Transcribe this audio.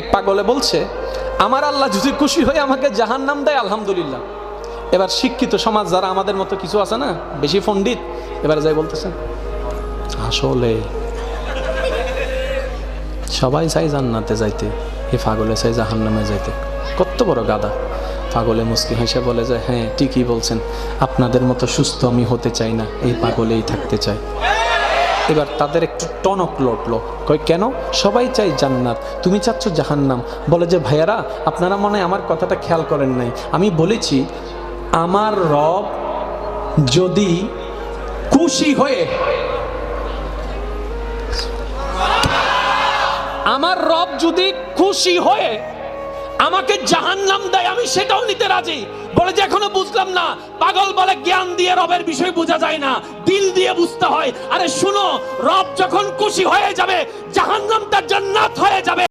এক পাগলে বলছে, আমার আল্লাহ যদি খুশি হয়ে আমাকে জাহান্নাম দেয় আলহামদুলিল্লাহ। এবার শিক্ষিত সমাজ যারা আমাদের মতো কিছু আছে না, বেশি পণ্ডিত, এবার যাই বলতেছেন আসলে সবাই চাই জান্নাতে যাইতে, এ পাগলে চাই জাহান্নামে যাইতে। কত বড় গাদা। পাগলে মুস্কি হেসে বলে যে হ্যাঁ ঠিকই বলছেন, আপনাদের মতো সুস্থ আমি হতে চাই না, এই পাগলেই থাকতে চাই। এবার তাদের একটু টনক লড়লো, কই কেন? সবাই চাই জান্নাত, তুমি চাচ্ছ জাহান্নাম। বলে যে ভাইয়ারা, আপনারা মনে হয় আমার কথাটা খেয়াল করেন নাই, আমি বলেছি আমার রব যদি খুশি হয়ে, আমার রব যদি খুশি হয়ে আমাকে জাহান্নাম দেয় আমি সেটাও নিতে রাজি। বলে যে এখনো বুঝলাম না। পাগল বলে জ্ঞান দিয়ে রবের বিষয় বোঝা যায় না, দিল দিয়ে বুঝতে হয়। আরে শুনো, রব যখন খুশি হয়ে যাবে জাহান্নামটা জান্নাত হয়ে যাবে।